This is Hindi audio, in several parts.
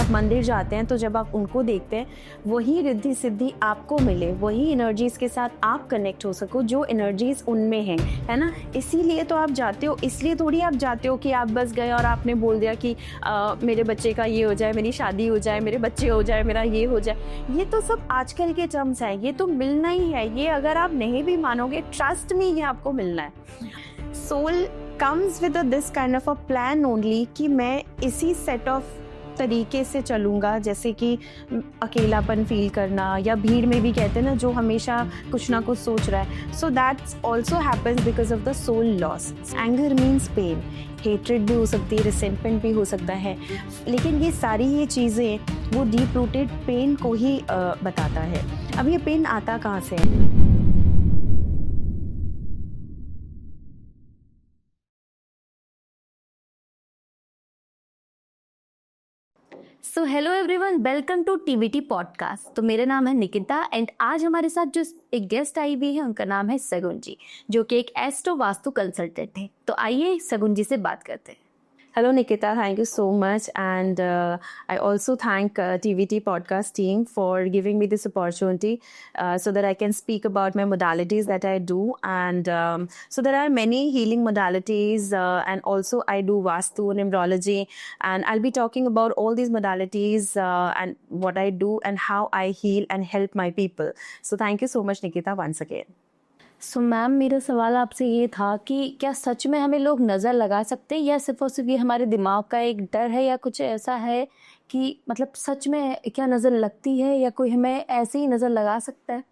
आप मंदिर जाते हैं तो जब आप उनको देखते हैं वही रिद्धि सिद्धि आपको मिले, वही एनर्जीज़ के साथ आप कनेक्ट हो सको जो एनर्जीज़ उनमें हैं, है ना। इसीलिए तो आप जाते हो, इसलिए थोड़ी आप जाते हो कि आप बस गए और आपने बोल दिया कि मेरे बच्चे का ये हो जाए, मेरी शादी हो जाए, मेरे बच्चे हो जाए, मेरा ये हो जाए। ये तो सब आजकल के टर्म्स हैं, ये तो मिलना ही है। ये अगर आप नहीं भी मानोगे, ट्रस्ट में ये आपको मिलना है। Soul comes with this kind of a plan only कि मैं इसी सेट ऑफ तरीके से चलूँगा, जैसे कि अकेलापन फील करना या भीड़ में भी कहते हैं ना जो हमेशा कुछ ना कुछ सोच रहा है। So that's also happens because of the soul loss. Anger means pain, hatred भी हो सकती है, रिसेंटमेंट भी हो सकता है, लेकिन ये सारी ये चीज़ें वो डीप रूटेड पेन को ही बताता है। अब ये पेन आता कहाँ से है? So hello everyone, welcome to TVT podcast. तो मेरा नाम है निकिता एंड आज हमारे साथ जो एक गेस्ट आई हुई है उनका नाम है सगुन जी, जो कि एक एस्ट्रो वास्तु कंसल्टेंट है। तो आइए सगुन जी से बात करते हैं। Hello Nikita, thank you so much, and I also thank TVT podcast team for giving me this opportunity so that I can speak about my modalities that I do, and so there are many healing modalities, and also I do Vastu, numerology, and I'll be talking about all these modalities and what I do and how I heal and help my people. So thank you so much Nikita once again. So ma'am, मेरा सवाल आपसे ये था कि क्या सच में हमें लोग नज़र लगा सकते हैं या सिर्फ और सिर्फ ये हमारे दिमाग का एक डर है या कुछ ऐसा है कि मतलब सच में क्या नज़र लगती है या कोई हमें ऐसे ही नज़र लगा सकता है?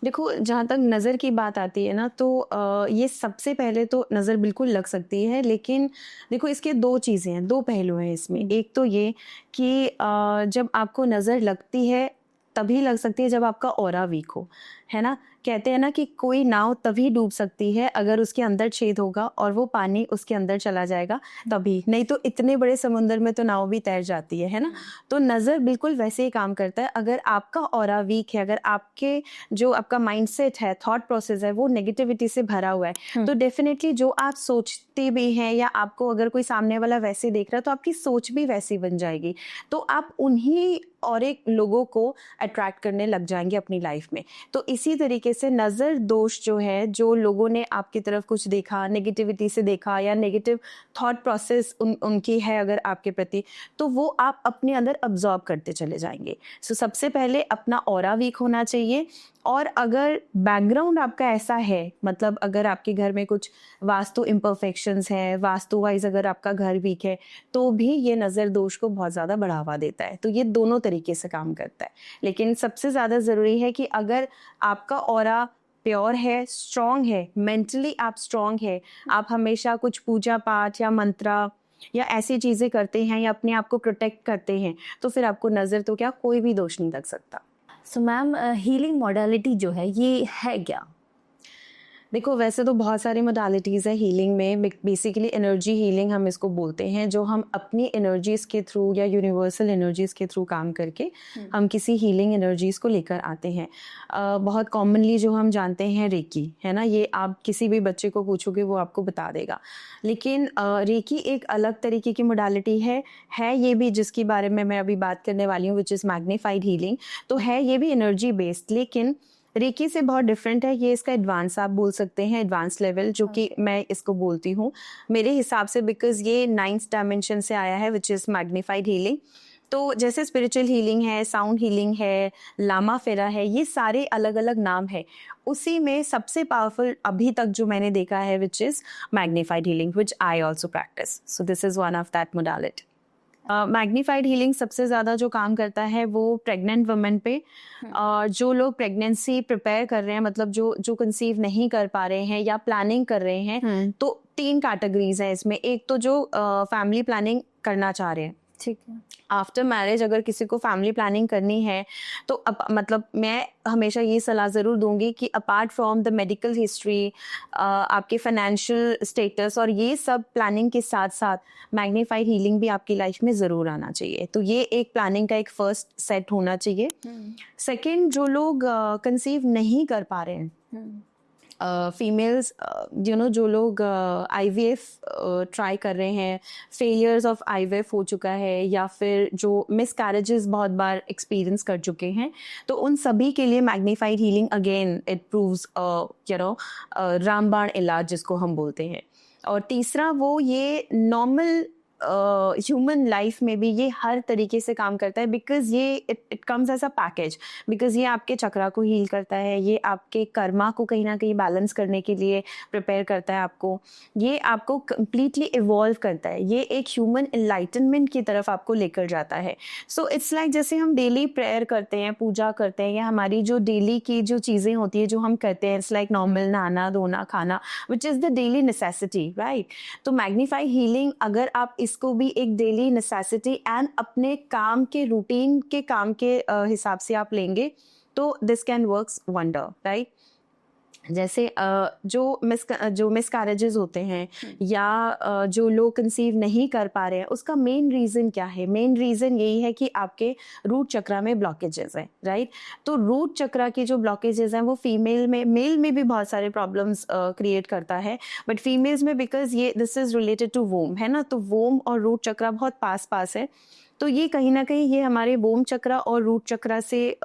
देखो, जहाँ तक नज़र की बात आती है ना, तो ये सबसे पहले तो नज़र बिल्कुल लग सकती है, लेकिन देखो इसके दो चीज़ें हैं, दो पहलू हैं इसमें। एक तो ये कि जब आपको नज़र लगती है तभी लग सकती है जब आपका ऑरा वीक हो, है ना। कहते हैं ना कि कोई नाव तभी डूब सकती है अगर उसके अंदर छेद होगा और वो पानी उसके अंदर चला जाएगा तभी, नहीं तो इतने बड़े समुंदर में तो नाव भी तैर जाती है ना। तो नज़र बिल्कुल वैसे ही काम करता है। अगर आपका ऑरा वीक है, अगर आपके जो आपका माइंडसेट है, थॉट प्रोसेस है, वो नेगेटिविटी से भरा हुआ है, तो डेफिनेटली जो आप सोचते भी हैं या आपको अगर कोई सामने वाला वैसे देख रहा है तो आपकी सोच भी वैसी बन जाएगी। तो आप उन्हीं और एक लोगों को अट्रैक्ट करने लग जाएंगे अपनी लाइफ में। तो इसी तरीके से नज़र दोष जो है, जो लोगों ने आपकी तरफ कुछ देखा, नेगेटिविटी से देखा या नेगेटिव थॉट प्रोसेस उनकी है अगर आपके प्रति, तो वो आप अपने अंदर अब्जॉर्ब करते चले जाएंगे। सो सबसे पहले अपना ऑरा वीक होना चाहिए। और अगर बैकग्राउंड आपका ऐसा है, मतलब अगर आपके घर में कुछ वास्तु इम्परफेक्शंस हैं, वास्तु वाइज अगर आपका घर वीक है, तो भी ये नज़र दोष को बहुत ज़्यादा बढ़ावा देता है। तो ये दोनों तरीके से काम करता है, लेकिन सबसे ज़्यादा ज़रूरी है कि अगर आपका ऑरा प्योर है, स्ट्रॉन्ग है, मेंटली आप स्ट्रॉन्ग है, आप हमेशा कुछ पूजा पाठ या मंत्रा या ऐसी चीज़ें करते हैं या अपने आप को प्रोटेक्ट करते हैं, तो फिर आपको नज़र तो क्या कोई भी दोष नहीं लग सकता। सो मैम, हीलिंग मॉडलिटी जो है ये है क्या? देखो, वैसे तो बहुत सारी मोडालिटीज़ है हीलिंग में। बेसिकली एनर्जी हीलिंग हम इसको बोलते हैं, जो हम अपनी एनर्जीज़ के थ्रू या यूनिवर्सल एनर्जीज़ के थ्रू काम करके हम किसी हीलिंग एनर्जीज़ को लेकर आते हैं। बहुत कॉमनली जो हम जानते हैं रेकी, है ना, ये आप किसी भी बच्चे को पूछोगे वो आपको बता देगा। लेकिन रेकी एक अलग तरीके की मोडालिटी है ये भी, जिसके बारे में मैं अभी बात करने वाली हूँ, विच इज़ मैग्नीफाइड हीलिंग। तो है ये भी एनर्जी बेस्ड, लेकिन रेकी से बहुत डिफरेंट है। ये इसका एडवांस आप बोल सकते हैं, एडवांस लेवल, जो कि मैं इसको बोलती हूँ मेरे हिसाब से, बिकॉज ये 9th डायमेंशन से आया है, विच इज़ मैग्नीफाइड हीलिंग। तो जैसे स्पिरिचुअल हीलिंग है, साउंड हीलिंग है, लामा फेरा है, ये सारे अलग अलग नाम है। उसी में सबसे पावरफुल अभी तक जो मैंने देखा है, which is magnified healing, which I also practice. So this is one of that modality. Magnified healing सबसे ज़्यादा जो काम करता है वो प्रेग्नेंट वुमेन पे, जो लोग प्रेगनेंसी प्रिपेयर कर रहे हैं, मतलब जो कंसीव नहीं कर पा रहे हैं या प्लानिंग कर रहे हैं, तो 3 कैटेगरीज हैं इसमें। एक तो जो फैमिली प्लानिंग करना चाह रहे हैं, ठीक है, आफ्टर मैरिज अगर किसी को फैमिली प्लानिंग करनी है, तो मतलब मैं हमेशा ये सलाह ज़रूर दूंगी कि apart from the medical history, आपके फाइनेंशियल स्टेटस और ये सब प्लानिंग के साथ साथ मैग्नीफाइड हीलिंग भी आपकी लाइफ में ज़रूर आना चाहिए। तो ये एक प्लानिंग का एक फर्स्ट सेट होना चाहिए। सेकंड, जो लोग कंसीव नहीं कर पा रहे हैं, फीमेल्स जो लोग आईवीएफ ट्राई कर रहे हैं, फेलियर्स ऑफ आईवीएफ हो चुका है, या फिर जो मिसकैरेजेस बहुत बार एक्सपीरियंस कर चुके हैं, तो उन सभी के लिए magnified healing again it proves रामबाण इलाज जिसको हम बोलते हैं। और तीसरा वो ये नॉर्मल ह्यूमन लाइफ में भी ये हर तरीके से काम करता है, बिकॉज ये it comes as a package, because ये आपके चक्रा को हील करता है, ये आपके कर्मा को कहीं ना कहीं बैलेंस करने के लिए प्रिपेयर करता है आपको, ये आपको कम्प्लीटली इवॉल्व करता है, ये एक ह्यूमन एनलाइटनमेंट की तरफ आपको लेकर जाता है। सो इट्स लाइक जैसे हम डेली प्रेयर करते हैं, पूजा करते हैं, या हमारी जो डेली की जो चीज़ें होती है जो हम करते हैं, इट्स लाइक नॉर्मल नहाना धोना खाना, विच is the daily necessity, right. तो मैग्नीफाइड हीलिंग अगर आप इसको भी एक डेली नेसेसिटी एंड अपने काम के रूटीन के काम के हिसाब से आप लेंगे, तो this can works wonder, right. जैसे जो मिसकैरेजेस होते हैं, या जो लोग कंसीव नहीं कर पा रहे हैं, उसका मेन रीज़न क्या है? मेन रीज़न यही है कि आपके रूट चक्रा में ब्लॉकेजेस हैं, राइट। तो रूट चक्रा की जो ब्लॉकेजेस हैं वो फीमेल में, मेल में भी बहुत सारे प्रॉब्लम्स क्रिएट करता है, बट फीमेल्स में बिकॉज ये this is related to womb, है ना, तो वोम और रूट चक्रा बहुत पास पास है, तो ये कहीं ना कहीं ये हमारे वोम चक्रा और रूट चक्रा से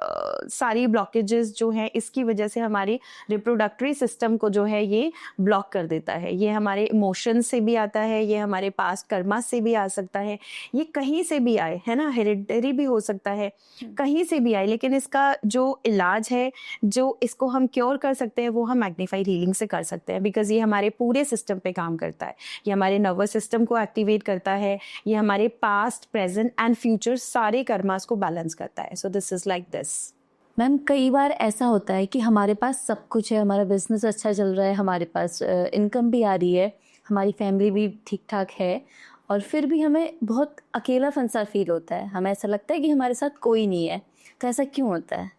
सारी ब्लॉकेजेस जो हैं, इसकी वजह से हमारी रिप्रोडक्टरी सिस्टम को जो है ये ब्लॉक कर देता है। ये हमारे इमोशन से भी आता है, ये हमारे पास्ट कर्मा से भी आ सकता है, ये कहीं से भी आए, है ना, हेरिडिटरी भी हो सकता है, कहीं से भी आए, लेकिन इसका जो इलाज है, जो इसको हम क्योर कर सकते हैं, वो हम मैग्नीफाइड हीलिंग से कर सकते हैं, बिकॉज ये हमारे पूरे सिस्टम पे काम करता है, ये हमारे नर्वस सिस्टम को एक्टिवेट करता है, ये हमारे पास्ट प्रेजेंट एंड फ्यूचर सारे कर्मास को बैलेंस करता है। सो this is like this. Ma'am कई बार ऐसा होता है कि हमारे पास सब कुछ है, हमारा बिजनेस अच्छा चल रहा है, हमारे पास इनकम भी आ रही है, हमारी फैमिली भी ठीक ठाक है, और फिर भी हमें बहुत अकेलापन सा फील होता है, हमें ऐसा लगता है कि हमारे साथ कोई नहीं है। तो ऐसा क्यों होता है?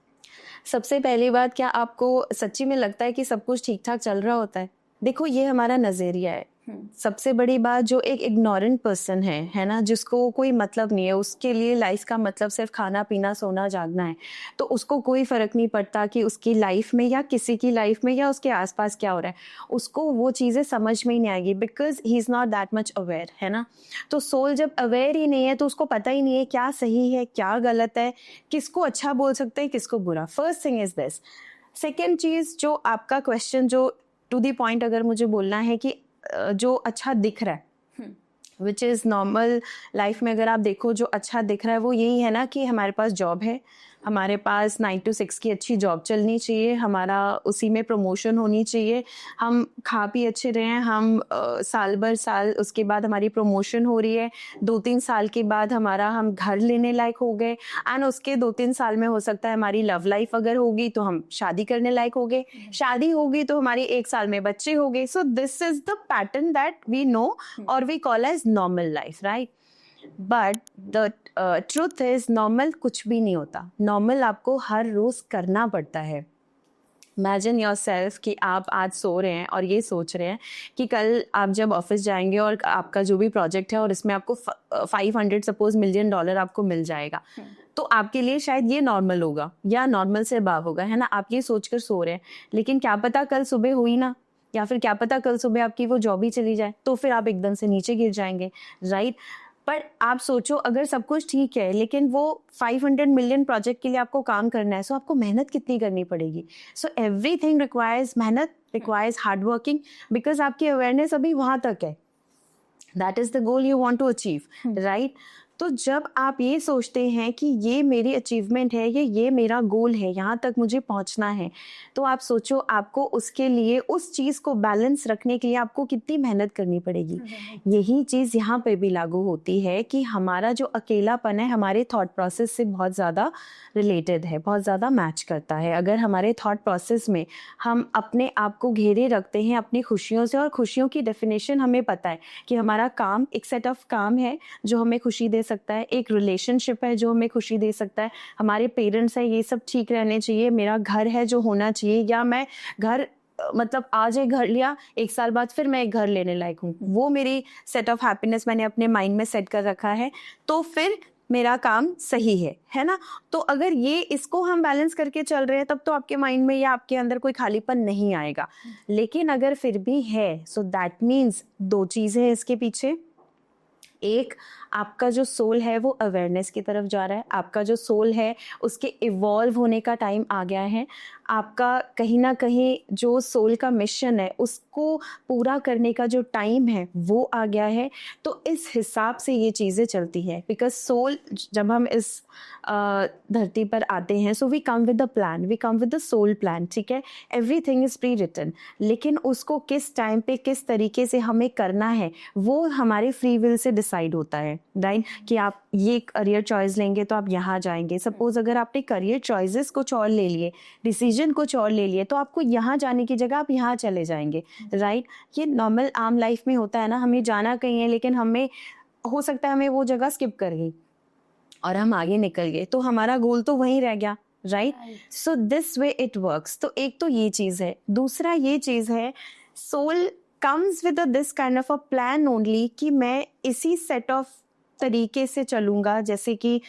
सबसे पहली बात, क्या आपको सच्ची में लगता है कि सब कुछ ठीक ठाक चल रहा होता है? देखो, ये हमारा नज़रिया है। सबसे बड़ी बात, जो एक इग्नोरेंट पर्सन है ना, जिसको कोई मतलब नहीं है, उसके लिए लाइफ का मतलब सिर्फ खाना पीना सोना जागना है, तो उसको कोई फ़र्क नहीं पड़ता कि उसकी लाइफ में या किसी की लाइफ में या उसके आसपास क्या हो रहा है, उसको वो चीज़ें समझ में ही नहीं आएगी, because he is not that much aware, है ना। तो सोल जब अवेयर ही नहीं है, तो उसको पता ही नहीं है क्या सही है क्या गलत है, किसको अच्छा बोल सकते हैं किसको बुरा। First thing is this. Second चीज़, जो आपका क्वेश्चन जो टू दी पॉइंट अगर मुझे बोलना है कि जो अच्छा दिख रहा है, विच इज़ नॉर्मल लाइफ में अगर आप देखो जो अच्छा दिख रहा है वो यही है ना कि हमारे पास जॉब है, हमारे पास 9 to 6 की अच्छी जॉब चलनी चाहिए, हमारा उसी में प्रमोशन होनी चाहिए, हम खा पी अच्छे रहे हैं, हम साल भर साल उसके बाद हमारी प्रमोशन हो रही है, 2-3 साल के बाद हम घर लेने लायक हो गए, एंड उसके 2-3 साल में हो सकता है हमारी लव लाइफ अगर होगी तो हम शादी करने लायक हो गए, शादी होगी तो हमारी 1 साल में बच्चे हो गए। So this is the pattern that we know और we call as normal life, right. But the truth is normal कुछ भी नहीं होता, नॉर्मल आपको हर रोज करना पड़ता है। इमेजिन योर सेल्फ कि आप आज सो रहे हैं और ये सोच रहे हैं कि कल आप जब ऑफिस जाएंगे और आपका जो भी प्रोजेक्ट है और इसमें आपको 500 सपोज $1 मिलियन आपको मिल जाएगा, तो आपके लिए शायद ये नॉर्मल होगा या नॉर्मल से अबव होगा, है ना। आप ये सोचकर सो रहे हैं, लेकिन क्या पता कल सुबह हुई ना, या फिर क्या पता कल सुबह आपकी वो जॉब ही चली जाए, तो फिर आप एकदम से नीचे गिर जाएंगे, राइट। पर आप सोचो, अगर सब कुछ ठीक है लेकिन वो 500 मिलियन प्रोजेक्ट के लिए आपको काम करना है, सो आपको मेहनत कितनी करनी पड़ेगी। सो एवरीथिंग रिक्वायर्स मेहनत, रिक्वायर्स हार्ड वर्किंग, बिकॉज आपकी अवेयरनेस अभी वहां तक है, that is the goal you want to achieve, right. तो जब आप ये सोचते हैं कि ये मेरी अचीवमेंट है, ये मेरा गोल है, यहाँ तक मुझे पहुँचना है, तो आप सोचो आपको उसके लिए, उस चीज़ को बैलेंस रखने के लिए आपको कितनी मेहनत करनी पड़ेगी। यही चीज़ यहाँ पे भी लागू होती है कि हमारा जो अकेलापन है हमारे थॉट प्रोसेस से बहुत ज़्यादा रिलेटेड है, बहुत ज़्यादा मैच करता है। अगर हमारे थॉट प्रोसेस में हम अपने आप को घेरे रखते हैं अपनी खुशियों से, और खुशियों की डेफिनेशन हमें पता है कि हमारा काम एक सेट ऑफ काम है जो हमें खुशी दे सकता है, एक रिलेशनशिप है जो हमें खुशी दे सकता है, हमारे पेरेंट्स हैं ये सब ठीक रहने चाहिए, मेरा घर है जो होना चाहिए, या मैं घर मतलब आज एक घर लिया, 1 साल बाद फिर मैं एक घर लेने लायक हूँ, वो मेरी सेट ऑफ हैप्पीनेस मैंने अपने माइंड में सेट कर रखा है। तो फिर मेरा काम सही है ना। तो अगर ये इसको हम बैलेंस करके चल रहे हैं तब तो आपके माइंड में या आपके अंदर कोई खालीपन नहीं आएगा। लेकिन अगर फिर भी है, सो दैट मीन्स दो चीजें हैं इसके पीछे। एक, आपका जो सोल है वो अवेयरनेस की तरफ जा रहा है, आपका जो सोल है उसके इवॉल्व होने का टाइम आ गया है, आपका कहीं ना कहीं जो सोल का मिशन है उसको पूरा करने का जो टाइम है वो आ गया है। तो इस हिसाब से ये चीज़ें चलती हैं, बिकॉज सोल, जब हम इस धरती पर आते हैं, so we come with the plan, we come with the soul plan, ठीक है, एवरीथिंग इज प्री रिटन। लेकिन उसको किस टाइम पे किस तरीके से हमें करना है वो हमारे फ्री विल से डिसाइड होता है, राइट। कि आप ये करियर चॉइस लेंगे तो आप यहाँ जाएंगे। सपोज अगर आपने करियर चॉइसेस कुछ और ले लिए, डिसीजन कुछ और ले लिए, तो आपको यहाँ जाने की जगह आप यहाँ चले जाएंगे, राइट। ये नॉर्मल आम लाइफ में होता है ना, हमें जाना कहीं है लेकिन हमें हो सकता है हमें वो जगह स्किप कर गई और हम आगे निकल गए, तो हमारा गोल तो वहीं रह गया, right. So this way it works. तो एक तो ये चीज है। दूसरा ये चीज है, soul comes with this kind of a plan only, कि मैं इसी सेट ऑफ तरीके से चलूंगा, जैसे कि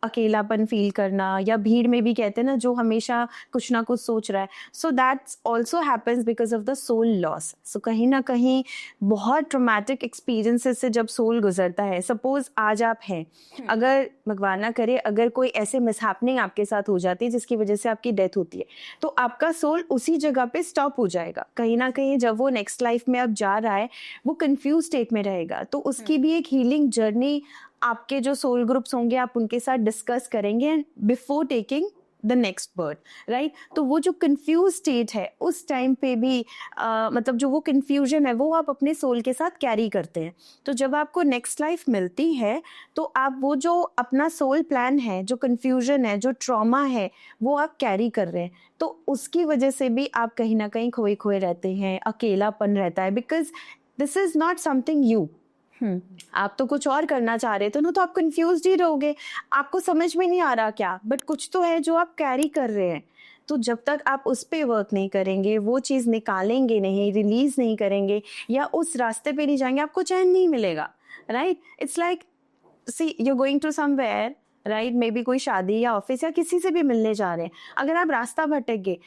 अकेलापन फील करना, या भीड़ में भी कहते हैं ना जो हमेशा कुछ ना कुछ सोच रहा है। So that's also happens because of the soul loss. So कहीं ना कहीं बहुत ट्रॉमेटिक एक्सपीरियंसेस से जब सोल गुजरता है, सपोज आज आप हैं, अगर भगवान ना करे अगर कोई ऐसे मिसहैपनिंग आपके साथ हो जाती है जिसकी वजह से आपकी डेथ होती है, तो आपका सोल उसी जगह पे स्टॉप हो जाएगा। कहीं ना कहीं जब वो नेक्स्ट लाइफ में अब जा रहा है वो कंफ्यूज स्टेट में रहेगा, तो उसकी भी एक हीलिंग जर्नी आपके जो सोल ग्रुप्स होंगे आप उनके साथ डिस्कस करेंगे before taking the next birth, right. तो वो जो कंफ्यूज स्टेट है उस टाइम पे भी मतलब जो वो कंफ्यूजन है वो आप अपने सोल के साथ कैरी करते हैं। तो जब आपको नेक्स्ट लाइफ मिलती है तो आप वो जो अपना सोल प्लान है, जो कंफ्यूजन है, जो ट्रॉमा है, वो आप कैरी कर रहे हैं। तो उसकी वजह से भी आप कहीं ना कहीं खोए खोए रहते हैं, अकेलापन रहता है, because this is not something you. आप तो कुछ और करना चाह रहे थे ना, तो आप कंफ्यूज ही रहोगे, आपको समझ में नहीं आ रहा क्या, बट कुछ तो है जो आप कैरी कर रहे हैं। तो जब तक आप उस पे वर्क नहीं करेंगे, वो चीज़ निकालेंगे नहीं, रिलीज नहीं करेंगे, या उस रास्ते पे नहीं जाएंगे, आपको चैन नहीं मिलेगा, right. It's like, see you going to somewhere, right, maybe कोई शादी या ऑफिस या किसी से भी मिलने जा रहे हैं, अगर आप रास्ता भटक गए,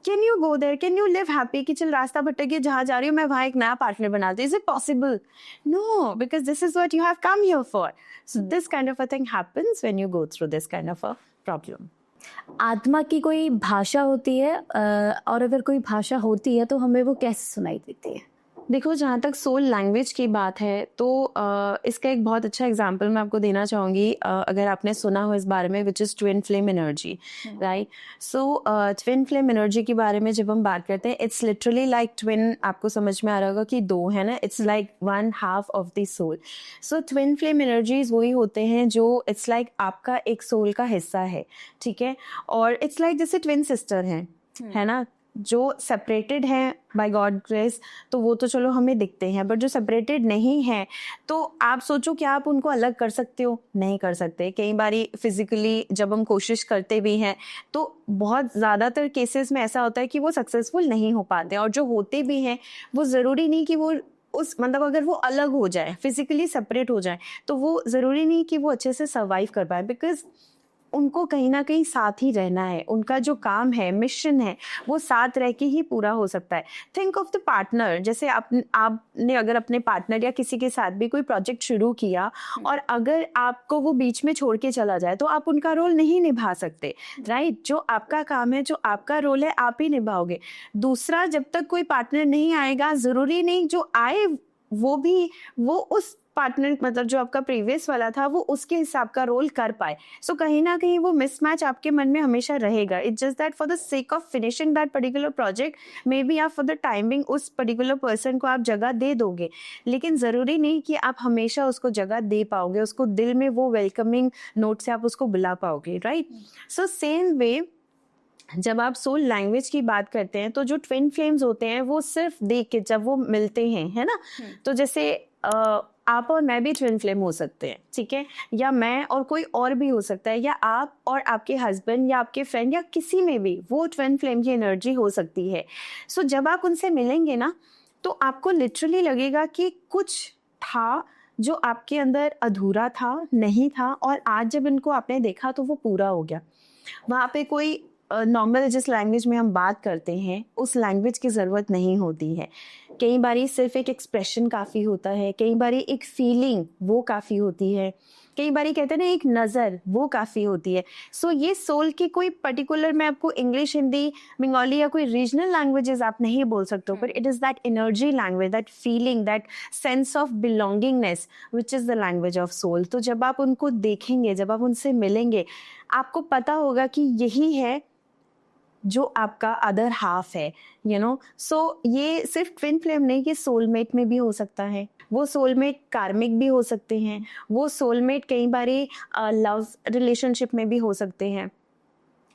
can you go there, can you live happy कि चल रास्ता भटक गया, जहाँ जा रही हूँ मैं वहाँ एक नया पार्टनर बना दूँ? Is it possible? No, because this is what you have come here for. So this kind of a thing happens when you go through this kind of a problem. आत्मा की कोई भाषा होती है, और अगर कोई भाषा होती है तो हमें वो कैसे सुनाई देती है? देखो, जहाँ तक सोल लैंग्वेज की बात है तो इसका एक बहुत अच्छा एग्जांपल मैं आपको देना चाहूँगी, अगर आपने सुना हो इस बारे में, which is twin flame energy, right. So twin flame energy के बारे में जब हम बात करते हैं, इट्स लिटरली लाइक ट्विन, आपको समझ में आ रहा होगा कि दो है ना, it's like one half of the soul. So twin flame energies वही होते हैं जो इट्स लाइक आपका एक सोल का हिस्सा है, ठीक है, और इट्स लाइक जैसे ट्विन सिस्टर हैं, है ना, जो सेपरेटेड हैं बाय गॉड ग्रेस, तो वो तो चलो हमें दिखते हैं, बट जो सेपरेटेड नहीं है, तो आप सोचो कि आप उनको अलग कर सकते हो? नहीं कर सकते। कई बारी फिजिकली जब हम कोशिश करते भी हैं तो बहुत ज़्यादातर केसेस में ऐसा होता है कि वो सक्सेसफुल नहीं हो पाते, और जो होते भी हैं वो ज़रूरी नहीं कि वो उस मतलब अगर वो अलग हो जाए, फिजिकली सेपरेट हो जाए, तो वो ज़रूरी नहीं कि वो अच्छे से सर्वाइव कर पाए, बिकॉज उनको कहीं ना कहीं साथ ही रहना है, उनका जो काम है, मिशन है, वो साथ रह के ही पूरा हो सकता है। थिंक ऑफ द पार्टनर, जैसे आपने अगर अपने पार्टनर या किसी के साथ भी कोई प्रोजेक्ट शुरू किया और अगर आपको वो बीच में छोड़ के चला जाए तो आप उनका रोल नहीं निभा सकते, राइट। जो आपका काम है, जो आपका रोल है, आप ही निभाओगे। दूसरा, जब तक कोई पार्टनर नहीं आएगा, जरूरी नहीं जो आए वो उस पार्टनर, मतलब जो आपका प्रीवियस वाला था, वो उसके हिसाब का रोल कर पाए। सो कहीं ना कहीं वो मिसमैच आपके मन में हमेशा रहेगा। It's just that for the sake of finishing that particular project, may be आप फॉर द टाइमिंग उस पर्टिकुलर पर्सन को आप जगह दे दोगे, लेकिन ज़रूरी नहीं कि आप हमेशा उसको जगह दे पाओगे, उसको दिल में वो वेलकमिंग नोट से आप उसको बुला पाओगे, राइट। सो सेम वे जब आप सोल लैंग्वेज की बात करते हैं, तो जो ट्विन फ्लेम्स होते हैं वो सिर्फ देख के जब वो मिलते हैं, है ना, तो जैसे आप और मैं भी ट्विन फ्लेम हो सकते हैं, ठीक है, या मैं और कोई और भी हो सकता है, या आप और आपके हस्बैंड या आपके फ्रेंड या किसी में भी वो ट्विन फ्लेम की एनर्जी हो सकती है। जब आप उनसे मिलेंगे ना, तो आपको लिटरली लगेगा कि कुछ था जो आपके अंदर अधूरा था, नहीं था, और आज जब इनको आपने देखा तो वो पूरा हो गया। वहाँ पे कोई नॉर्मल जिस लैंग्वेज में हम बात करते हैं उस लैंग्वेज की ज़रूरत नहीं होती है। कई बारी सिर्फ एक एक्सप्रेशन काफ़ी होता है, कई बारी एक फीलिंग वो काफ़ी होती है, कई बारी कहते हैं ना एक नज़र वो काफ़ी होती है। सो ये सोल की कोई पर्टिकुलर, मैं आपको इंग्लिश, हिंदी, बंगाली या कोई रीजनल लैंग्वेजेस आप नहीं बोल सकते हो, पर it is that energy language, that feeling, that sense of belongingness which is the language of soul. तो जब आप उनको देखेंगे, जब आप उनसे मिलेंगे, आपको पता होगा कि यही है जो आपका अदर हाफ है, सो ये सिर्फ ट्विन फ्लेम नहीं, ये सोलमेट में भी हो सकता है। वो सोलमेट कार्मिक भी हो सकते हैं, वो सोलमेट कई बारी लव रिलेशनशिप में भी हो सकते हैं।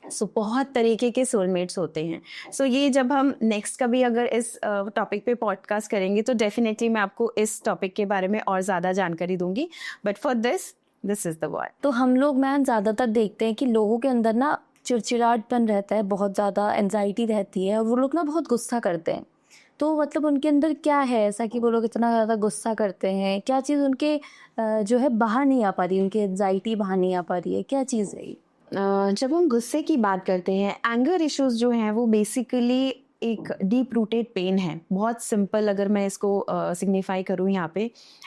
सो बहुत तरीके के सोलमेट्स होते हैं। सो ये जब हम नेक्स्ट कभी अगर इस टॉपिक पे पॉडकास्ट करेंगे तो डेफिनेटली मैं आपको इस टॉपिक के बारे में और ज़्यादा जानकारी दूंगी, but for this is the word. तो हम लोग मैम ज़्यादातर देखते हैं कि लोगों के अंदर ना चिड़चिड़ाहटपन रहता है, बहुत ज़्यादा एंजाइटी रहती है, और वो लोग ना बहुत गुस्सा करते हैं। तो मतलब उनके अंदर क्या है ऐसा कि वो लोग इतना ज़्यादा गुस्सा करते हैं? क्या चीज़ उनके जो है बाहर नहीं आ पा रही, उनकी एंजाइटी बाहर नहीं आ पा रही है, क्या चीज़ है ये? जब हम गुस्से की बात करते हैं, एंगर इश्यूज जो हैं वो बेसिकली एक डीप रूटेड पेन है। बहुत सिंपल अगर मैं इसको सिग्निफाई करूँ यहाँ पे,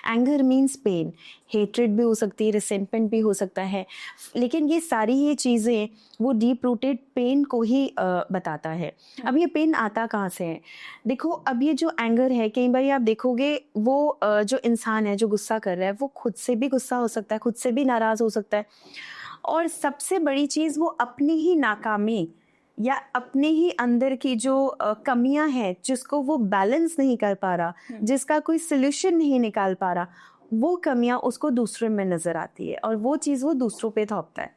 एंगर मीन्स पेन। हेट्रेड भी हो सकती है, रिसेंटमेंट भी हो सकता है, लेकिन ये सारी ये चीज़ें वो डीप रूटेड पेन को ही बताता है। अब ये पेन आता कहाँ से है? देखो, अब ये जो एंगर है, कई बार आप देखोगे वो जो इंसान है जो गुस्सा कर रहा है वो खुद से भी गुस्सा हो सकता है, खुद से भी नाराज़ हो सकता है, और सबसे बड़ी चीज़ वो अपनी ही नाकामी या अपने ही अंदर की जो कमियां हैं जिसको वो बैलेंस नहीं कर पा रहा, जिसका कोई सोल्यूशन नहीं निकाल पा रहा, वो कमियां उसको दूसरे में नज़र आती है और वो चीज़ वो दूसरों पे थोपता है।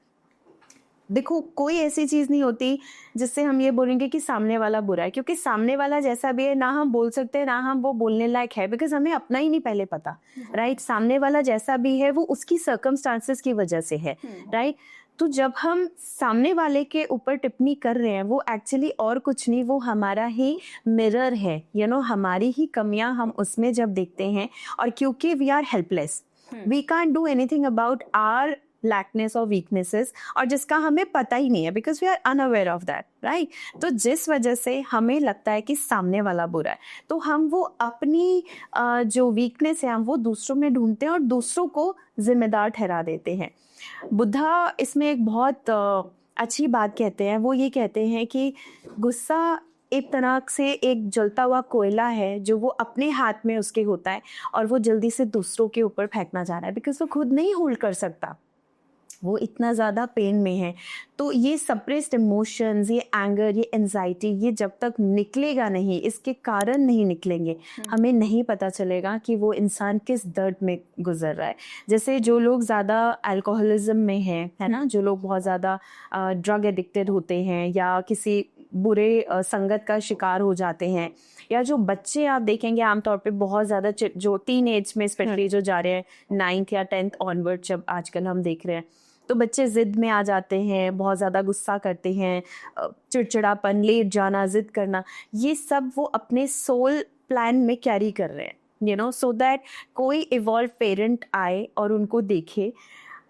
देखो, कोई ऐसी चीज़ नहीं होती जिससे हम ये बोलेंगे कि सामने वाला बुरा है, क्योंकि सामने वाला जैसा भी है ना हम बोल सकते हैं ना हम वो बोलने लायक है, बिकॉज हमें अपना ही नहीं पहले पता, राइट? सामने वाला जैसा भी है वो उसकी सर्कमस्टांसेस की वजह से है, राइट? तो जब हम सामने वाले के ऊपर टिप्पणी कर रहे हैं वो एक्चुअली और कुछ नहीं, वो हमारा ही मिरर है, हमारी ही कमियां हम उसमें जब देखते हैं, और क्योंकि we are helpless, we can't do anything about our lackness और वीकनेसेस, और जिसका हमें पता ही नहीं है, because we are unaware of that, right? तो जिस वजह से हमें लगता है कि सामने वाला बुरा है, तो हम वो अपनी जो वीकनेस है हम वो दूसरों में ढूंढते हैं और दूसरों को जिम्मेदार ठहरा देते हैं। बुद्धा इसमें एक बहुत अच्छी बात कहते हैं। वो ये कहते हैं कि गुस्सा एक तरह से एक जलता हुआ कोयला है जो वो अपने हाथ में उसके होता है और वो जल्दी से दूसरों के ऊपर फेंकना चाह रहा है, बिकॉज वो खुद नहीं होल्ड कर सकता, वो इतना ज़्यादा पेन में है। तो ये सप्रेस्ड इमोशंस, ये एंगर, ये एंजाइटी, ये जब तक निकलेगा नहीं, इसके कारण नहीं निकलेंगे, हमें नहीं पता चलेगा कि वो इंसान किस दर्द में गुजर रहा है। जैसे जो लोग ज़्यादा अल्कोहलिज्म में हैं, है ना, जो लोग बहुत ज़्यादा ड्रग एडिक्टेड होते हैं या किसी बुरे संगत का शिकार हो जाते हैं, या जो बच्चे आप देखेंगे आमतौर पे बहुत ज़्यादा जो टीन एज में स्पेशली जो जा रहे हैं 9th या 10th ऑनवर्ड, जब आजकल हम देख रहे हैं, तो बच्चे ज़िद में आ जाते हैं, बहुत ज़्यादा गुस्सा करते हैं, चिड़चिड़ापन, लेट जाना, ज़िद करना, ये सब वो अपने सोल प्लान में कैरी कर रहे हैं, सो दैट कोई इवॉल्व पेरेंट आए और उनको देखे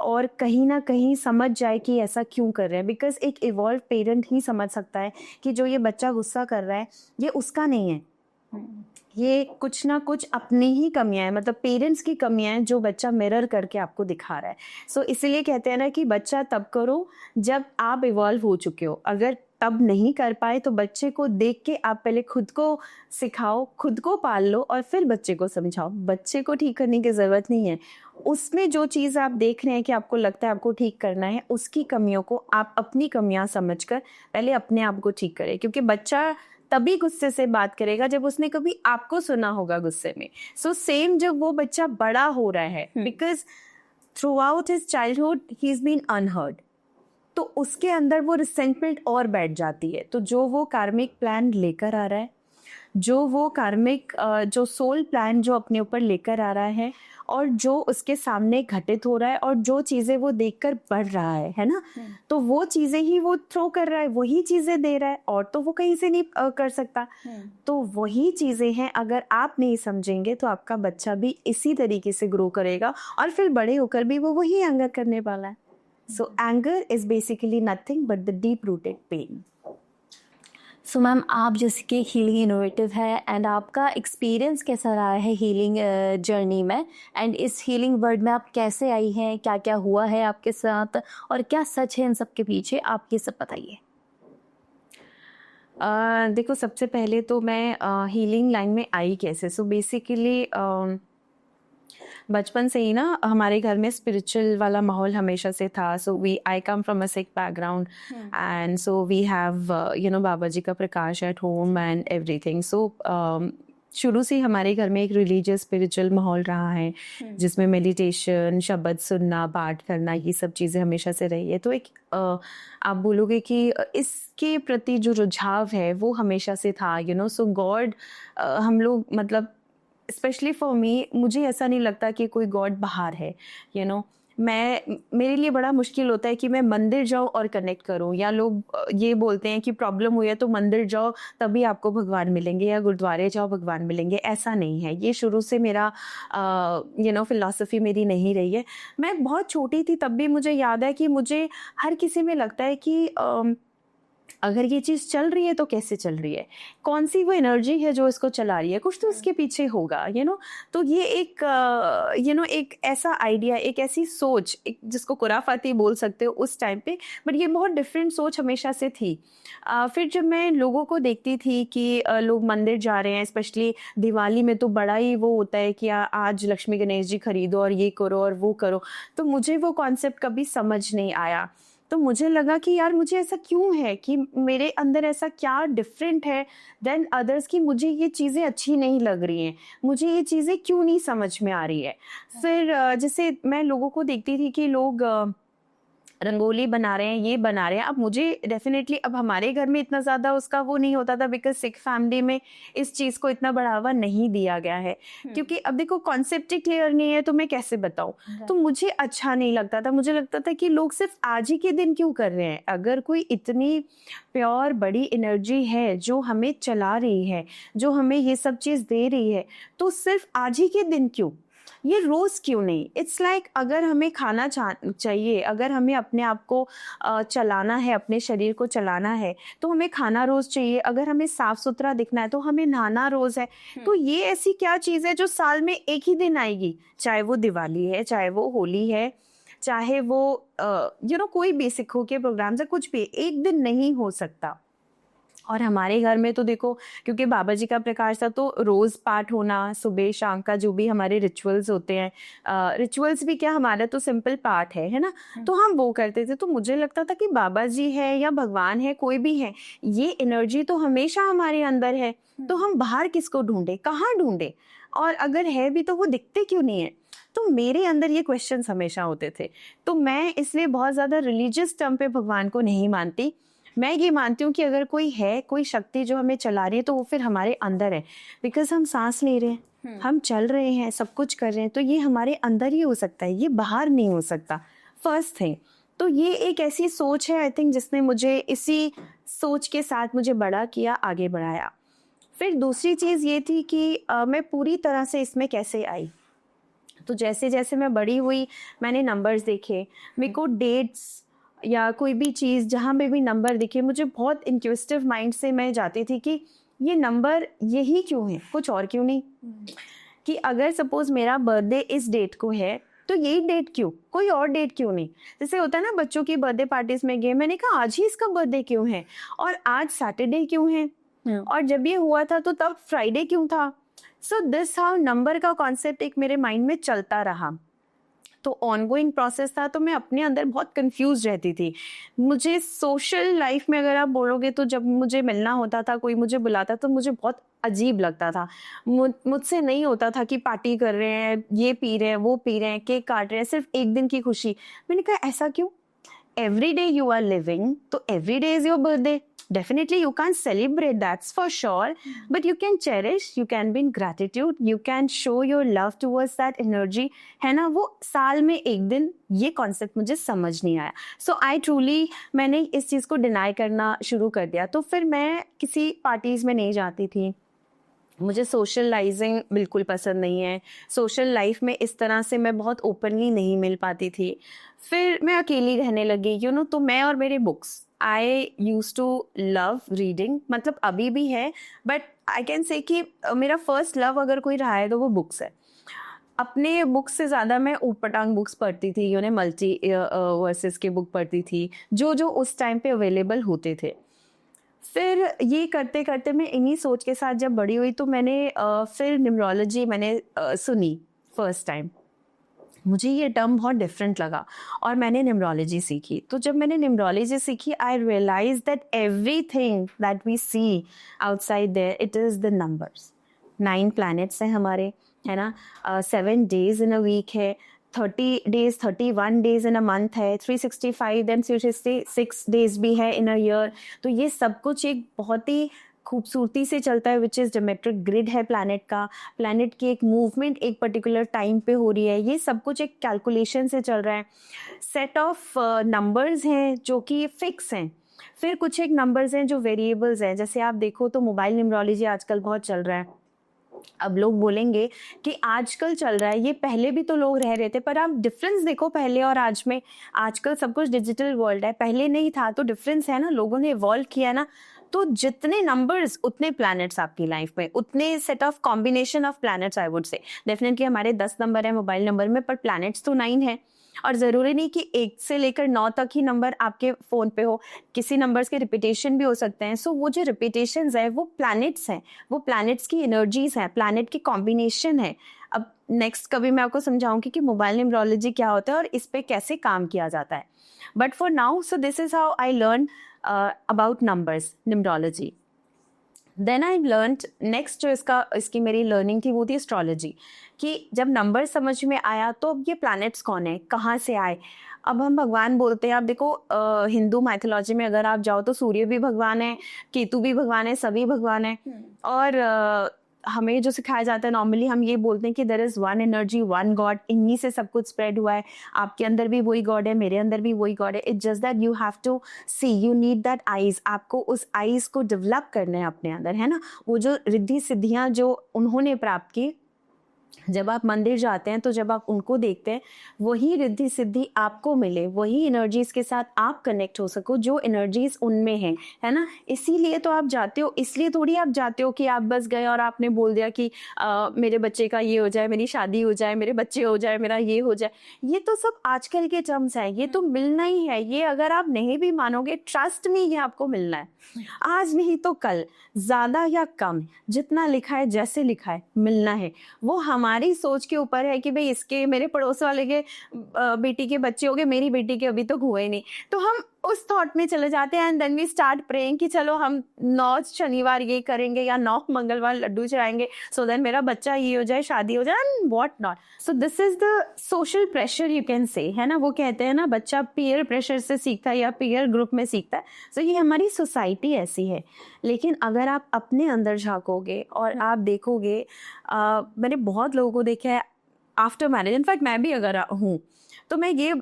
और कहीं ना कहीं समझ जाए कि ऐसा क्यों कर रहे हैं, बिकॉज एक इवॉल्व पेरेंट ही समझ सकता है कि जो ये बच्चा गुस्सा कर रहा है ये उसका नहीं है, ये कुछ ना कुछ अपनी ही कमियां हैं, मतलब पेरेंट्स की कमियां हैं जो बच्चा मिरर करके आपको दिखा रहा है। सो इसीलिए कहते हैं ना कि बच्चा तब करो जब आप इवॉल्व हो चुके हो। अगर तब नहीं कर पाए तो बच्चे को देख के आप पहले खुद को सिखाओ, खुद को पाल लो और फिर बच्चे को समझाओ। बच्चे को ठीक करने की ज़रूरत नहीं है, उसमें जो चीज़ आप देख रहे हैं कि आपको लगता है आपको ठीक करना है, उसकी कमियों को आप अपनी कमियां समझकर पहले अपने आप को ठीक करें, क्योंकि बच्चा तभी गुस्से से बात करेगा जब उसने कभी आपको सुना होगा गुस्से में। सो सेम जब वो बच्चा बड़ा हो रहा है, because throughout his childhood he is been unheard, तो उसके अंदर वो रिसेंटमेंट और बैठ जाती है। तो जो वो कार्मिक प्लान लेकर आ रहा है, जो वो कार्मिक जो सोल प्लान जो अपने ऊपर लेकर आ रहा है, और जो उसके सामने घटित हो रहा है और जो चीज़ें वो देखकर बढ़ रहा है ना, तो वो चीज़ें ही वो थ्रो कर रहा है, वही चीज़ें दे रहा है, और तो वो कहीं से नहीं कर सकता। तो वही चीज़ें हैं, अगर आप नहीं समझेंगे तो आपका बच्चा भी इसी तरीके से ग्रो करेगा और फिर बड़े होकर भी वो वही एंगर करने वाला है। So anger is basically nothing but the deep rooted pain. So ma'am, आप जैसे कि हीलिंग इनोवेटिव है, एंड आपका एक्सपीरियंस कैसा रहा है हीलिंग जर्नी में, एंड इस हीलिंग वर्ड में आप कैसे आई हैं, क्या क्या हुआ है आपके साथ और क्या सच है इन सब के पीछे, आप ये सब बताइए। देखो, सबसे पहले तो मैं हीलिंग लाइन में आई कैसे। सो बेसिकली बचपन से ही ना हमारे घर में स्पिरिचुअल वाला माहौल हमेशा से था। So I come from a Sikh background, and so we have बाबा जी का प्रकाश at home and everything. So शुरू से ही हमारे घर में एक रिलीजियस स्पिरिचुअल माहौल रहा है, जिसमें मेडिटेशन, शब्द सुनना, पाठ करना, ये सब चीज़ें हमेशा से रही है। तो एक आप बोलोगे कि इसके प्रति जो रुझाव है वो हमेशा से था। सो गॉड, हम लोग मतलब स्पेशली फॉर मी, मुझे ऐसा नहीं लगता कि कोई गॉड बाहर है। मेरे लिए बड़ा मुश्किल होता है कि मैं मंदिर जाऊँ और कनेक्ट करूँ, या लोग ये बोलते हैं कि प्रॉब्लम हुई है तो मंदिर जाओ तभी आपको भगवान मिलेंगे, या गुरुद्वारे जाओ भगवान मिलेंगे। ऐसा नहीं है, ये शुरू से मेरा फिलॉसफी मेरी नहीं रही है। मैं बहुत छोटी थी तब भी मुझे याद है कि मुझे हर किसी में लगता है कि अगर ये चीज़ चल रही है तो कैसे चल रही है, कौन सी वो एनर्जी है जो इसको चला रही है, कुछ तो उसके पीछे होगा। तो ये एक एक ऐसा आइडिया, एक ऐसी सोच, एक जिसको खुराफाती बोल सकते हो उस टाइम पे, बट ये बहुत डिफरेंट सोच हमेशा से थी। फिर जब मैं लोगों को देखती थी कि लोग मंदिर जा रहे हैं, स्पेशली दिवाली में तो बड़ा ही वो होता है कि आज लक्ष्मी गणेश जी खरीदो और ये करो और वो करो, तो मुझे वो कॉन्सेप्ट कभी समझ नहीं आया। तो मुझे लगा कि यार मुझे ऐसा क्यों है, कि मेरे अंदर ऐसा क्या डिफरेंट है देन अदर्स, कि मुझे ये चीज़ें अच्छी नहीं लग रही हैं, मुझे ये चीज़ें क्यों नहीं समझ में आ रही है। फिर जैसे मैं लोगों को देखती थी कि लोग रंगोली बना रहे हैं, ये बना रहे हैं। अब मुझे डेफिनेटली, अब हमारे घर में इतना ज़्यादा उसका वो नहीं होता था, बिकॉज सिख फैमिली में इस चीज़ को इतना बढ़ावा नहीं दिया गया है, क्योंकि अब देखो कॉन्सेप्ट ही क्लियर नहीं है तो मैं कैसे बताऊँ। तो मुझे अच्छा नहीं लगता था, मुझे लगता था कि लोग सिर्फ आज ही के दिन क्यों कर रहे हैं। अगर कोई इतनी प्योर बड़ी एनर्जी है जो हमें चला रही है, जो हमें ये सब चीज़ दे रही है, तो सिर्फ आज ही के दिन क्यों, ये रोज़ क्यों नहीं। इट्स लाइक अगर हमें खाना चाहिए, अगर हमें अपने आप को चलाना है, अपने शरीर को चलाना है, तो हमें खाना रोज़ चाहिए। अगर हमें साफ सुथरा दिखना है तो हमें नहाना रोज़ है। तो ये ऐसी क्या चीज़ है जो साल में एक ही दिन आएगी, चाहे वो दिवाली है, चाहे वो होली है, चाहे वो कोई भी सिखों के प्रोग्राम्स है, कुछ भी एक दिन नहीं हो सकता। और हमारे घर में तो देखो, क्योंकि बाबा जी का प्रकाश था, तो रोज़ पाठ होना, सुबह शाम का जो भी हमारे रिचुअल्स होते हैं, रिचुअल्स भी क्या, हमारा तो सिंपल पाठ है ना, तो हम वो करते थे। तो मुझे लगता था कि बाबा जी है या भगवान है, कोई भी है, ये एनर्जी तो हमेशा हमारे अंदर है, तो हम बाहर किसको ढूंढे, कहाँ ढूंढे, और अगर है भी तो वो दिखते क्यों नहीं है। तो मेरे अंदर ये क्वेश्चंस हमेशा होते थे। तो मैं इसलिए बहुत ज़्यादा रिलीजियस टर्म पे भगवान को नहीं मानती। मैं ये मानती हूँ कि अगर कोई है, कोई शक्ति जो हमें चला रही है, तो वो फिर हमारे अंदर है। बिकॉज हम सांस ले रहे हैं, हम चल रहे हैं, सब कुछ कर रहे हैं, तो ये हमारे अंदर ही हो सकता है, ये बाहर नहीं हो सकता। फर्स्ट थिंग तो ये एक ऐसी सोच है, आई थिंक, जिसने मुझे इसी सोच के साथ मुझे बड़ा किया, आगे बढ़ाया। फिर दूसरी चीज़ ये थी कि मैं पूरी तरह से इसमें कैसे आई। तो जैसे जैसे मैं बड़ी हुई, मैंने नंबर्स देखे, मेरे को डेट्स या कोई भी चीज़ जहाँ पे भी नंबर दिखे, मुझे बहुत इंट्यूटिव माइंड से मैं जाती थी कि ये नंबर यही क्यों है, कुछ और क्यों नहीं। कि अगर सपोज मेरा बर्थडे इस डेट को है तो यही डेट क्यों, कोई और डेट क्यों नहीं। जैसे होता है ना, बच्चों की बर्थडे पार्टीज में गए, मैंने कहा आज ही इसका बर्थडे क्यों है, और आज सैटरडे क्यों है, और जब ये हुआ था तो तब फ्राइडे क्यों था। सो दिस हाउ नंबर का कॉन्सेप्ट एक मेरे माइंड में चलता रहा। तो ऑनगोइंग प्रोसेस था, तो मैं अपने अंदर बहुत कंफ्यूज रहती थी। मुझे सोशल लाइफ में अगर आप बोलोगे, तो जब मुझे मिलना होता था, कोई मुझे बुलाता, तो मुझे बहुत अजीब लगता था। मुझसे नहीं होता था कि पार्टी कर रहे हैं, ये पी रहे हैं, वो पी रहे हैं, केक काट रहे हैं, सिर्फ एक दिन की खुशी। मैंने कहा ऐसा क्यों, every day you are living, तो every day is your birthday. Definitely you can't celebrate, that's for sure, but you can cherish, you can be in gratitude, you can show your love towards that energy, है ना. वो साल में एक दिन, ये कॉन्सेप्ट मुझे समझ नहीं आया. सो आई ट्रूली, मैंने इस चीज़ को डिनाई करना शुरू कर दिया. तो फिर मैं किसी पार्टीज़ में नहीं जाती थी. मुझे सोशलाइजिंग बिल्कुल पसंद नहीं है. सोशल लाइफ में इस तरह से मैं बहुत ओपनली नहीं मिल पाती थी. फिर मैं अकेली रहने लगी, यू नो. तो मैं और मेरे books, I use to love reading, मतलब अभी भी है, बट आई कैन से कि मेरा फर्स्ट लव अगर कोई रहा है तो वो बुक्स है. अपने बुक्स से ज़्यादा मैं ऊटपटांग बुक्स पढ़ती थी, यू नो, मल्टी वर्सेस के बुक पढ़ती थी, जो उस टाइम पे अवेलेबल होते थे. फिर ये करते करते मैं इन्हीं सोच के साथ जब बड़ी हुई, तो मैंने फिर न्यूमरोलॉजी मैंने सुनी फर्स्ट टाइम. मुझे ये टर्म बहुत डिफरेंट लगा और मैंने न्यूमरोलॉजी सीखी. तो जब मैंने न्यूमरोलॉजी सीखी, I realise that everything that we see outside there, it is the numbers. 9 planets हैं हमारे, है ना. 7 डेज इन अ वीक है, 30 days, 31 days in a month है, 365 देन 366 डेज भी है इन अ ईयर. तो ये सब कुछ एक बहुत ही खूबसूरती से चलता है, विच इज़ ज्योमेट्रिक ग्रिड है प्लैनेट का. प्लैनेट की एक मूवमेंट एक पर्टिकुलर टाइम पे हो रही है, ये सब कुछ एक कैलकुलेशन से चल रहा है. सेट ऑफ नंबर्स हैं जो कि फिक्स हैं. फिर कुछ एक नंबर्स हैं जो वेरिएबल्स हैं. जैसे आप देखो तो मोबाइल न्यूमरोलॉजी आजकल बहुत चल रहा है. अब लोग बोलेंगे कि आजकल चल रहा है, ये पहले भी तो लोग रह रहे थे, पर आप डिफरेंस देखो पहले और आज में. आजकल सब कुछ डिजिटल वर्ल्ड है, पहले नहीं था, तो डिफरेंस है ना. लोगों ने इवॉल्व किया ना. तो जितने नंबर्स उतने प्लैनेट्स आपकी लाइफ में, उतने set of combination of planets. I would say definitely हमारे 10 नंबर है मोबाइल नंबर में, पर प्लैनेट्स तो 9 है. और ज़रूरी नहीं कि 1 से लेकर 9 तक ही नंबर आपके फ़ोन पे हो, किसी नंबर्स के रिपीटेशन भी हो सकते हैं. सो वो जो रिपीटेशंस है वो प्लैनेट्स हैं, वो प्लैनेट्स की एनर्जीज हैं, प्लैनेट की कॉम्बिनेशन है. अब नेक्स्ट कभी मैं आपको समझाऊंगी कि मोबाइल न्यूमरोलॉजी क्या होता है और इस पे कैसे काम किया जाता है. But for now, so this is how I learn about numbers, numerology. Then I learn next, जो इसकी मेरी लर्निंग थी वो थी एस्ट्रोलॉजी. कि जब नंबर समझ में आया तो अब ये प्लैनेट्स कौन है, कहाँ से आए. अब हम भगवान बोलते हैं. आप देखो हिंदू माइथोलॉजी में अगर आप जाओ तो सूर्य भी भगवान है, केतु भी भगवान है, सभी भगवान है. और हमें जो सिखाया जाता है नॉर्मली, हम ये बोलते हैं कि there is one energy, one God, इन्हीं से सब कुछ स्प्रेड हुआ है. आपके अंदर भी वही गॉड है, मेरे अंदर भी वही गॉड है. It's just that you have to see, you need that eyes. आपको उस आइज को डेवलप करना है अपने अंदर, है ना. वो जो रिद्धि सिद्धियाँ जो उन्होंने प्राप्त की, जब आप मंदिर जाते हैं तो जब आप उनको देखते हैं, वही रिद्धि सिद्धि आपको मिले, वही एनर्जीज के साथ आप कनेक्ट हो सको जो एनर्जीज उनमें हैं, है ना. इसीलिए तो आप जाते हो. इसलिए थोड़ी आप जाते हो कि आप बस गए और आपने बोल दिया कि मेरे बच्चे का ये हो जाए, मेरी शादी हो जाए, मेरे बच्चे हो जाए, मेरा ये हो जाए. ये तो सब आजकल के टर्म्स हैं, ये तो मिलना ही है. ये अगर आप नहीं भी मानोगे, ट्रस्ट में ये आपको मिलना है. आज नहीं तो कल, ज़्यादा या कम, जितना लिखा है, जैसे लिखा है, मिलना है. वो हमारी सोच के ऊपर है कि भाई इसके, मेरे पड़ोस वाले के बेटी के बच्चे हो गए, मेरी बेटी के अभी तक हुए नहीं. तो हम उस थॉट में चले जाते हैं and then we start praying कि चलो हम 9 शनिवार ये करेंगे या 9 मंगलवार लड्डू चढ़ाएंगे, सो देन मेरा बच्चा ये हो जाए, शादी हो जाए, and what not. So this is the social pressure, you can say, है ना. वो कहते हैं ना, बच्चा पीयर प्रेशर से सीखता है या पीयर ग्रुप में सीखता है. सो ये हमारी सोसाइटी ऐसी है. लेकिन अगर आप अपने अंदर झांकोगे और आप देखोगे, मैंने बहुत लोगों को देखा है आफ्टर मैरिज, इनफैक्ट मैं भी अगर हूँ तो मैं ये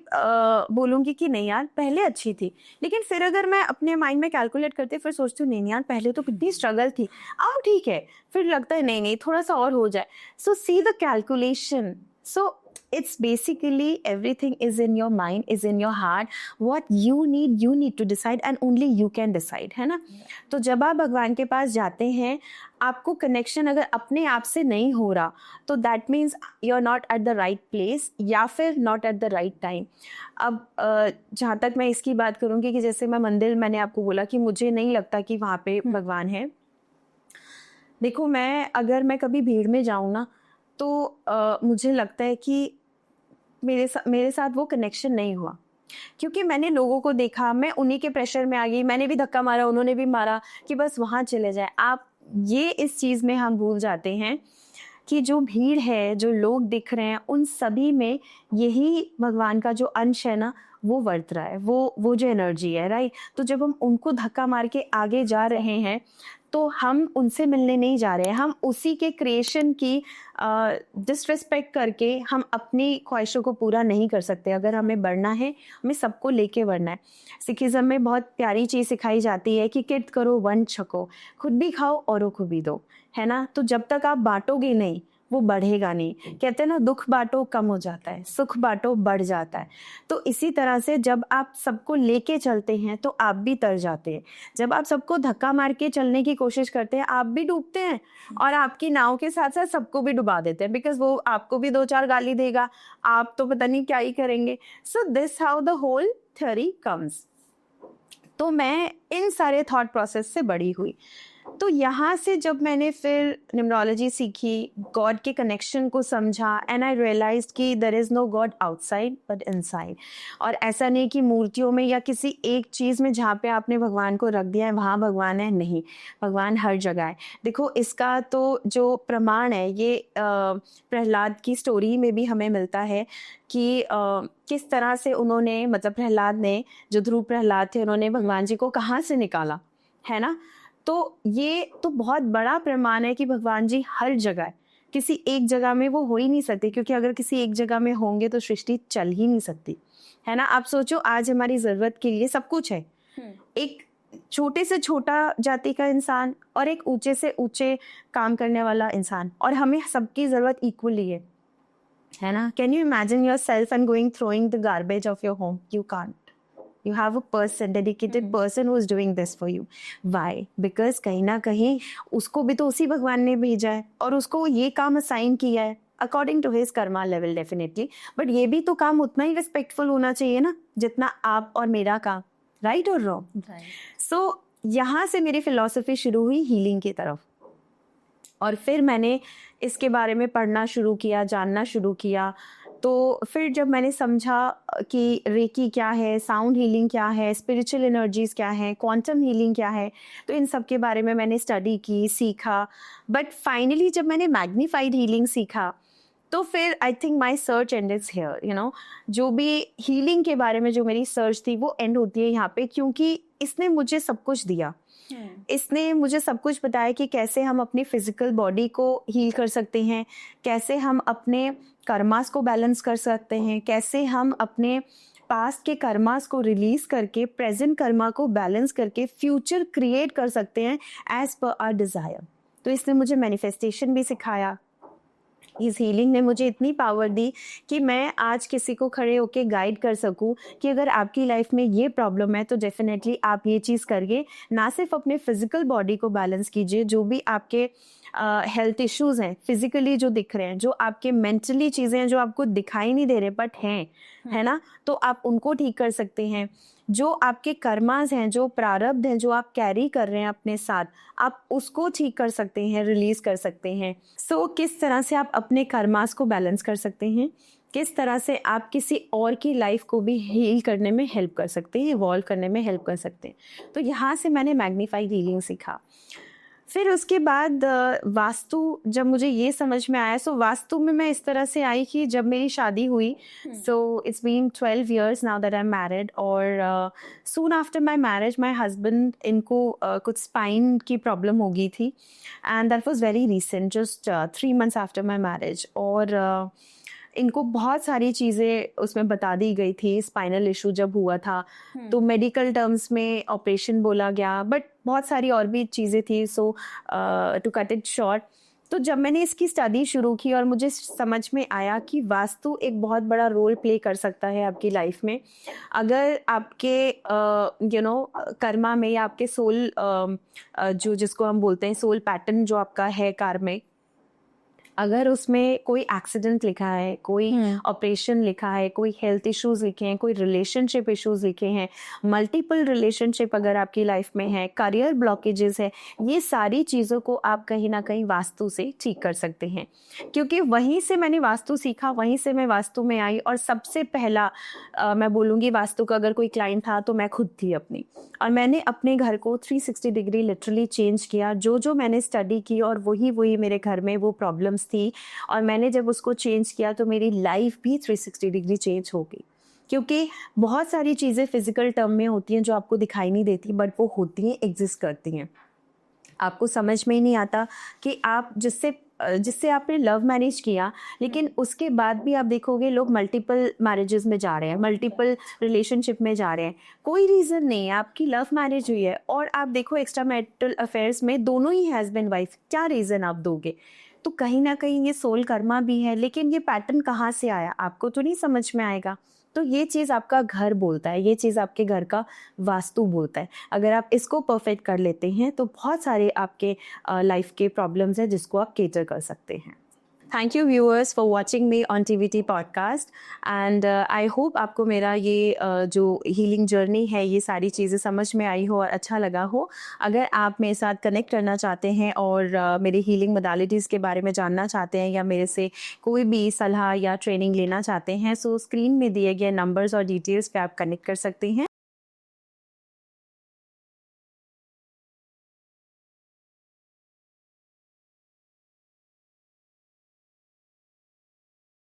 बोलूँगी कि नहीं यार, पहले अच्छी थी. लेकिन फिर अगर मैं अपने माइंड में कैलकुलेट करती फिर सोचती हूँ नहीं यार, पहले तो कितनी स्ट्रगल थी, अब ठीक है. फिर लगता है नहीं नहीं, थोड़ा सा और हो जाए. So see the calculation. So it's basically everything is in your mind, is in your heart. What you need to decide and only you can decide, है ना. तो जब आप भगवान के पास जाते हैं, आपको कनेक्शन अगर अपने आप से नहीं हो रहा तो that means you are not at the right place या फिर not at the right time. अब जहाँ तक मैं इसकी बात करूँगी कि जैसे मैं मंदिर, मैंने आपको बोला कि मुझे नहीं लगता कि वहाँ पे भगवान है. देखो, मैं कभी भीड़ में जाऊँ ना तो मुझे लगता है कि मेरे साथ वो कनेक्शन नहीं हुआ, क्योंकि मैंने लोगों को देखा, मैं उन्हीं के प्रेशर में आ गई, मैंने भी धक्का मारा, उन्होंने भी मारा, कि बस वहाँ चले जाए आप. ये इस चीज़ में हम भूल जाते हैं कि जो भीड़ है, जो लोग दिख रहे हैं, उन सभी में यही भगवान का जो अंश है ना, वो वर्त रहा है, वो जो एनर्जी है, राइट। तो जब हम उनको धक्का मार के आगे जा रहे हैं तो हम उनसे मिलने नहीं जा रहे हैं, हम उसी के क्रिएशन की डिसरिस्पेक्ट करके हम अपनी ख्वाहिशों को पूरा नहीं कर सकते। अगर हमें बढ़ना है, हमें सबको लेके बढ़ना है। सिखिज़्म में बहुत प्यारी चीज़ सिखाई जाती है कि किर्त करो वन छको, खुद भी खाओ औरों को भी दो, है ना। तो जब तक आप बांटोगे नहीं वो बढ़ेगा नहीं। कहते हैं ना, दुख बांटो कम हो जाता है, सुख बांटो बढ़ जाता है। तो इसी तरह से जब आप सबको लेके चलते हैं तो आप भी तर जाते हैं। जब आप सबको धक्का मार के चलने की कोशिश करते हैं आप भी डूबते हैं और आपकी नाव के साथ साथ सबको भी डुबा देते हैं, बिकॉज वो आपको भी 2-4 गाली देगा, आप तो पता नहीं क्या ही करेंगे। So this how the whole theory comes. तो मैं इन सारे थॉट प्रोसेस से बड़ी हुई। तो यहाँ से जब मैंने फिर न्यूमरोलॉजी सीखी, गॉड के कनेक्शन को समझा, एंड आई रियलाइज्ड कि there is no God outside but inside. और ऐसा नहीं कि मूर्तियों में या किसी एक चीज़ में जहाँ पे आपने भगवान को रख दिया है वहाँ भगवान है, नहीं, भगवान हर जगह है। देखो, इसका तो जो प्रमाण है ये प्रहलाद की स्टोरी में भी हमें मिलता है कि किस तरह से उन्होंने, मतलब प्रहलाद ने, जो ध्रुव प्रहलाद थे, उन्होंने भगवान जी को कहाँ से निकाला, है ना। तो ये तो बहुत बड़ा प्रमाण है कि भगवान जी हर जगह है, किसी एक जगह में वो हो ही नहीं सकते, क्योंकि अगर किसी एक जगह में होंगे तो सृष्टि चल ही नहीं सकती, है ना। आप सोचो, आज हमारी ज़रूरत के लिए सब कुछ है, एक छोटे से छोटा जाति का इंसान और एक ऊंचे से ऊंचे काम करने वाला इंसान, और हमें सबकी ज़रूरत इक्वली है ना। Can you imagine your self and going throwing the garbage of your home? You can't. You have a person, dedicated person who is doing this for you. Why? Because कहीं ना कहीं उसको भी तो उसी भगवान ने भेजा है और उसको ये काम असाइन किया है according to his karma level definitely. But ये भी तो काम उतना ही respectful होना चाहिए ना जितना आप और मेरा काम, right or wrong? Right. So यहाँ से मेरी philosophy शुरू हुई हीलिंग की तरफ, और फिर मैंने इसके बारे में पढ़ना शुरू किया, जानना शुरू किया। तो फिर जब मैंने समझा कि रेकी क्या है, साउंड हीलिंग क्या है, स्पिरिचुअल एनर्जीज़ क्या है, क्वांटम हीलिंग क्या है, तो इन सब के बारे में मैंने स्टडी की, सीखा। बट फाइनली जब मैंने मैग्नीफाइड हीलिंग सीखा तो फिर I think my search ends here, you know. जो भी हीलिंग के बारे में जो मेरी सर्च थी वो एंड होती है यहाँ पे, क्योंकि इसने मुझे सब कुछ दिया। इसने मुझे सब कुछ बताया कि कैसे हम अपनी फिजिकल बॉडी को हील कर सकते हैं, कैसे हम अपने कर्मास को बैलेंस कर सकते हैं, कैसे हम अपने पास्ट के कर्मास को रिलीज करके प्रेजेंट कर्मा को बैलेंस करके फ्यूचर क्रिएट कर सकते हैं एज पर आवर डिज़ायर। तो इसने मुझे मैनिफेस्टेशन भी सिखाया। इस हीलिंग ने मुझे इतनी पावर दी कि मैं आज किसी को खड़े होके गाइड कर सकूं कि अगर आपकी लाइफ में ये प्रॉब्लम है तो डेफिनेटली आप ये चीज़ करिए। ना सिर्फ अपने फिजिकल बॉडी को बैलेंस कीजिए, जो भी आपके हेल्थ इश्यूज़ हैं फिजिकली जो दिख रहे हैं, जो आपके मेंटली चीज़ें हैं जो आपको दिखाई नहीं दे रहे बट हैं, है ना, तो आप उनको ठीक कर सकते हैं। जो आपके कर्मास हैं, जो प्रारब्ध हैं, जो आप कैरी कर रहे हैं अपने साथ, आप उसको ठीक कर सकते हैं, रिलीज कर सकते हैं। सो किस तरह से आप अपने कर्मास को बैलेंस कर सकते हैं, किस तरह से आप किसी और की लाइफ को भी हील करने में हेल्प कर सकते हैं, इवॉल्व करने में हेल्प कर सकते हैं। तो यहाँ से मैंने मैग्नीफाइड हीलिंग सीखा। फिर उसके बाद वास्तु जब मुझे ये समझ में आया, सो वास्तु में मैं इस तरह से आई कि जब मेरी शादी हुई, so it's been 12 years now that I am married, और soon after my marriage my husband, इनको कुछ स्पाइन की प्रॉब्लम हो गई थी, and that was very recent, just 3 months after my marriage. और इनको बहुत सारी चीज़ें उसमें बता दी गई थी, स्पाइनल इशू जब हुआ था तो मेडिकल टर्म्स में ऑपरेशन बोला गया, बट बहुत सारी और भी चीज़ें थी। सो टू कट इट शॉर्ट, तो जब मैंने इसकी स्टडी शुरू की और मुझे समझ में आया कि वास्तु एक बहुत बड़ा रोल प्ले कर सकता है आपकी लाइफ में। अगर आपके यू नो कर्मा में या आपके सोल जो जिसको हम बोलते हैं सोल पैटर्न जो आपका है कार्मिक, अगर उसमें कोई एक्सीडेंट लिखा है, कोई ऑपरेशन लिखा है, कोई हेल्थ इश्यूज लिखे हैं, कोई रिलेशनशिप इश्यूज लिखे हैं, मल्टीपल रिलेशनशिप अगर आपकी लाइफ में है, करियर ब्लॉकेजेस है, ये सारी चीज़ों को आप कहीं ना कहीं वास्तु से ठीक कर सकते हैं। क्योंकि वहीं से मैंने वास्तु सीखा, वहीं से मैं वास्तु में आई, और सबसे पहला मैं बोलूँगी वास्तु का अगर कोई क्लाइंट था तो मैं खुद थी अपनी, और मैंने अपने घर को 360 डिग्री लिटरली चेंज किया। जो मैंने स्टडी की और वही मेरे घर में वो प्रॉब्लम्स थी, और मैंने जब उसको चेंज किया तो मेरी लाइफ भी 360 डिग्री चेंज हो गई। क्योंकि बहुत सारी चीज़ें फिजिकल टर्म में होती हैं जो आपको दिखाई नहीं देती, बट वो होती हैं, एग्जिस्ट करती हैं। आपको समझ में ही नहीं आता कि आप जिससे आपने लव मैरिज किया, लेकिन उसके बाद भी आप देखोगे लोग मल्टीपल मैरिजेस में जा रहे हैं, मल्टीपल रिलेशनशिप में जा रहे हैं। कोई रीज़न नहीं है, आपकी लव मैरिज हुई है और आप देखो एक्स्ट्रा मैरिटल अफेयर्स में दोनों ही हस्बैंड वाइफ, क्या रीज़न आप दोगे? तो कहीं ना कहीं ये सोल कर्मा भी है, लेकिन ये पैटर्न कहाँ से आया आपको तो नहीं समझ में आएगा। तो ये चीज़ आपका घर बोलता है, ये चीज़ आपके घर का वास्तु बोलता है। अगर आप इसको परफेक्ट कर लेते हैं तो बहुत सारे आपके लाइफ के प्रॉब्लम्स हैं जिसको आप केटर कर सकते हैं। Thank you viewers for watching me on TVT podcast, and I hope आपको मेरा ये जो हीलिंग जर्नी है, ये सारी चीज़ें समझ में आई हो और अच्छा लगा हो। अगर आप मेरे साथ कनेक्ट करना चाहते हैं और मेरे हीलिंग मोडालिटीज़ के बारे में जानना चाहते हैं या मेरे से कोई भी सलाह या ट्रेनिंग लेना चाहते हैं, सो स्क्रीन में दिए गए नंबर्स और डिटेल्स पे आप कनेक्ट कर सकते हैं।